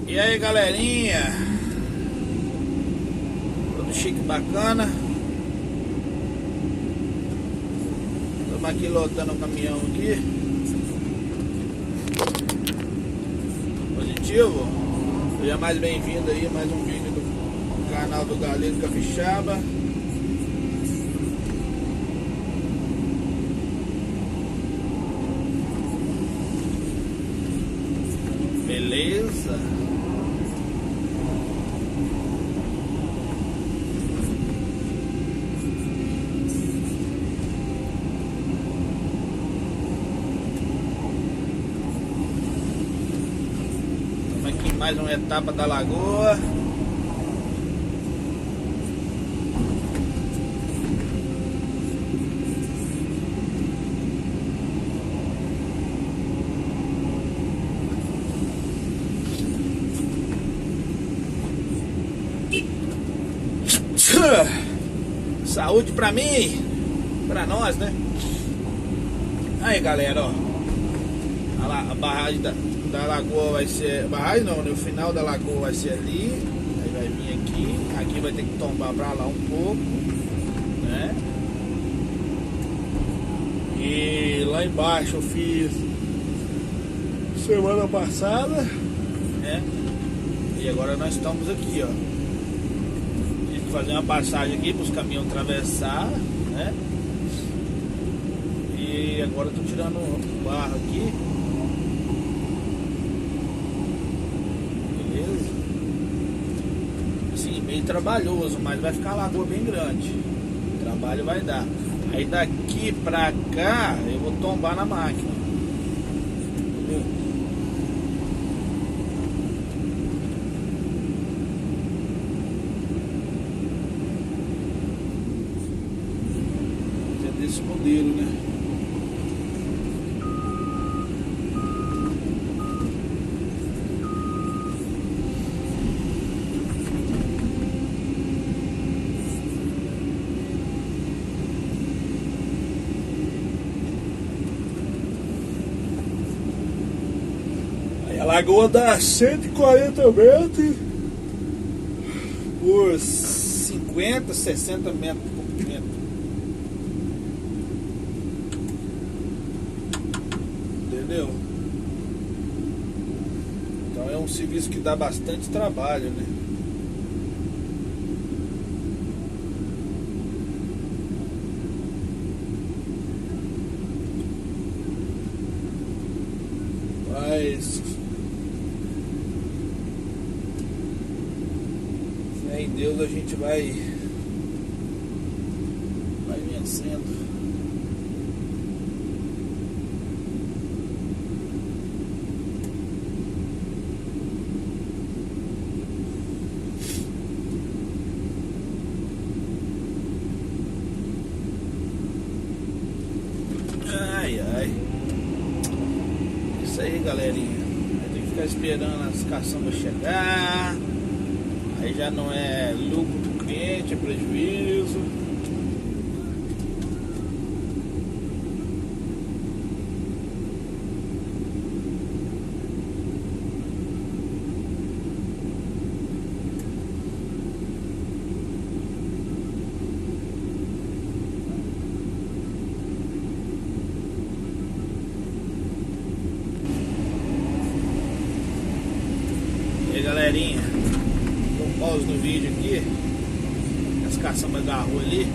E aí, galerinha, tudo chique, bacana. Estamos aqui lotando o caminhão aqui. Positivo. Seja mais bem-vindo aí a mais um vídeo do canal do Galego Capixaba. Beleza? Aqui mais uma etapa da lagoa. Saúde pra mim, pra nós, né? Aí, galera, ó, a barragem da lagoa vai ser, barragem não, né? O final da lagoa vai ser ali. Aí vai vir aqui vai ter que tombar pra lá um pouco, né? E lá embaixo eu fiz semana passada, né? E agora nós estamos aqui, ó, fazer uma passagem aqui para os caminhões atravessar, né? E agora eu tô tirando o barro aqui. Beleza? Assim, meio trabalhoso, mas vai ficar uma lagoa bem grande. O trabalho vai dar. Aí daqui pra cá eu vou tombar na máquina. Entendeu? Esse modelo, né? Aí a lagoa dá 140 metros por 50, 60 metros por comprimento. Entendeu? Então é um serviço que dá bastante trabalho, né? Mas fé em Deus a gente vai vencendo. Ai. Isso aí, galerinha. Tem que ficar esperando as caçambas chegar. Aí já não é lucro pro cliente, é prejuízo. Galerinha, eu pauso no vídeo aqui. As caçambas agarrou ali.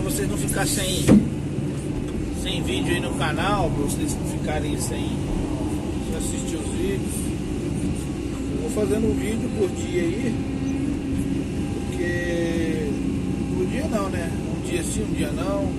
vocês não ficarem sem vídeo aí no canal, pra vocês não ficarem sem assistir os vídeos. Eu vou fazendo um vídeo por dia aí, porque por dia não, né? Um dia sim, um dia não.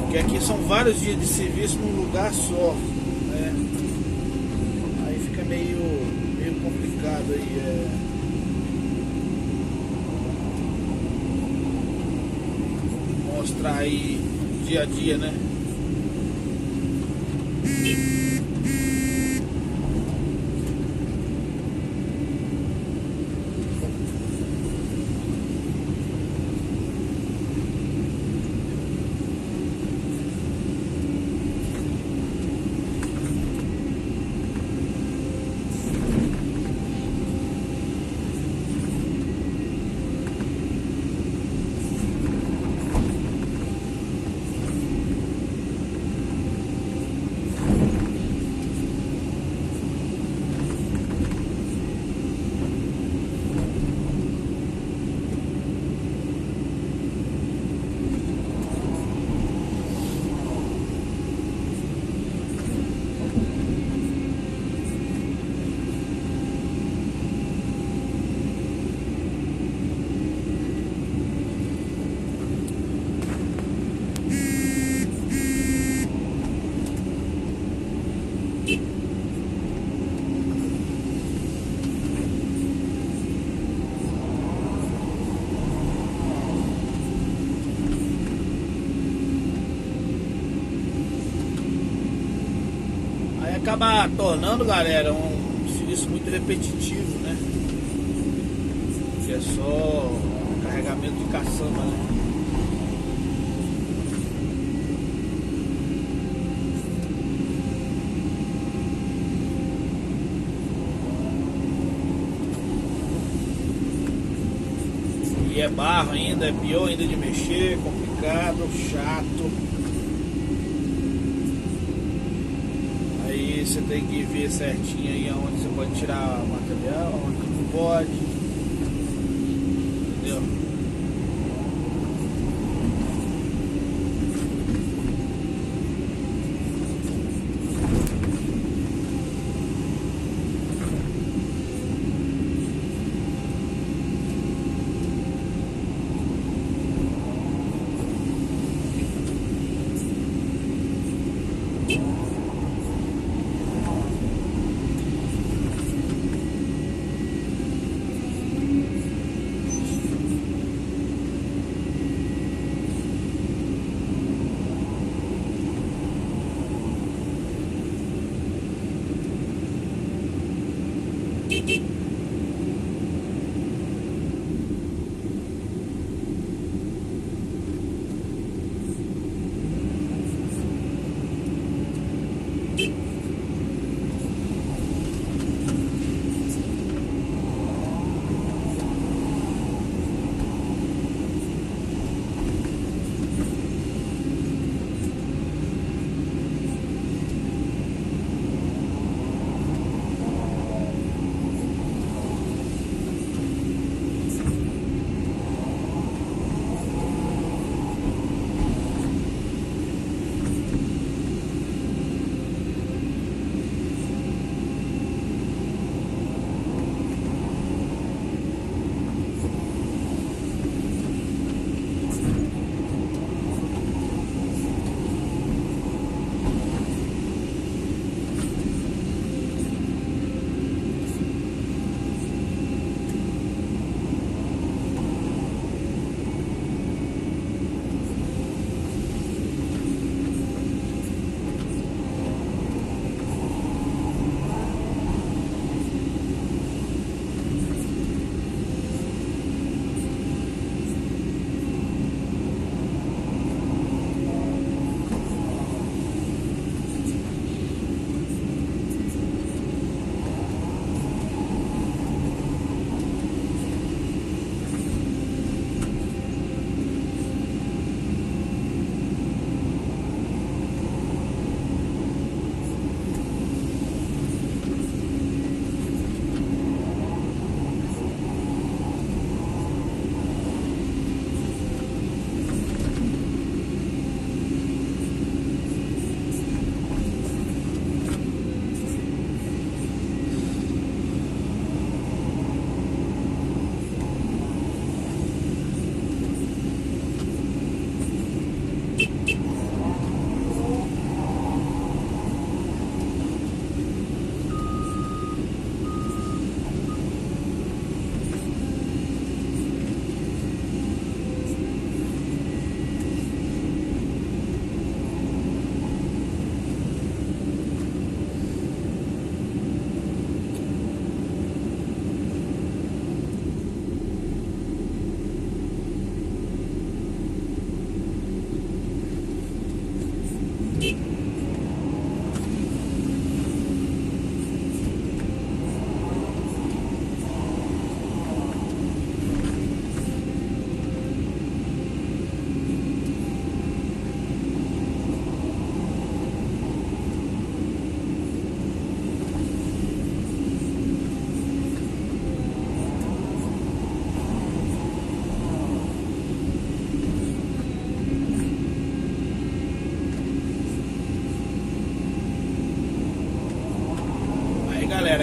Porque aqui são vários dias de serviço num lugar só, né? Aí fica meio complicado aí, mostrar aí dia a dia, né? Acaba tornando, galera, um serviço muito repetitivo, né? Que é só carregamento de caçamba, né? E é barro ainda, é pior ainda de mexer, complicado, chato. Aí você tem que ver certinho aí onde você pode tirar o material, onde não pode. Entendeu?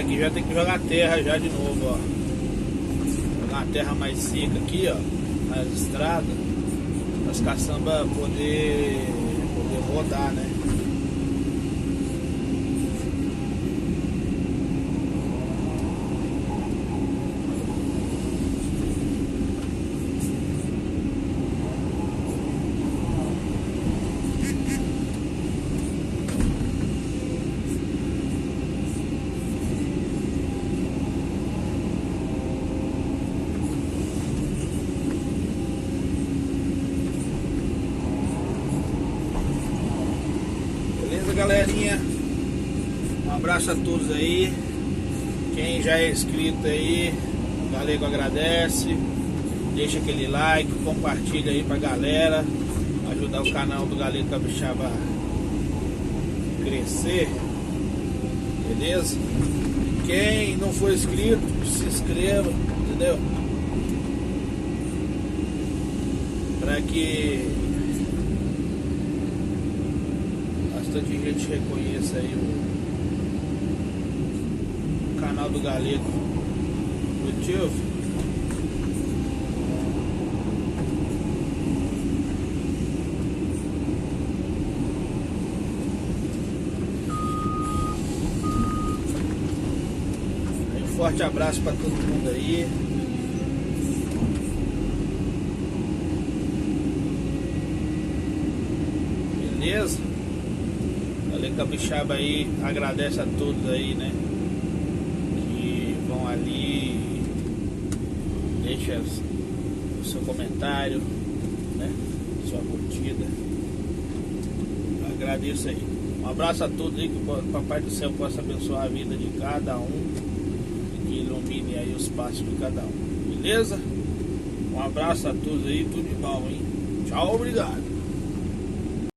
aqui já tem que jogar terra já de novo, ó. Jogar uma terra mais seca aqui, ó, nas estradas, para as caçambas poder rodar, né? Galerinha, um abraço a todos aí. Quem já é inscrito aí, o Galego agradece. Deixa aquele like, compartilha aí pra galera, ajudar o canal do Galego Capixaba a crescer, beleza? Quem não for inscrito, se inscreva, entendeu? Para que bastante gente reconheça aí o canal do Galego Motivo. Um forte abraço para todo mundo aí. Beleza? Galego Capixaba aí agradece a todos aí, né, que vão ali, deixa o seu comentário, né, sua curtida. Agradeço aí. Um abraço a todos aí, que o Papai do Céu possa abençoar a vida de cada um e que ilumine aí os passos de cada um, beleza? Um abraço a todos aí, tudo de bom, hein? Tchau, obrigado.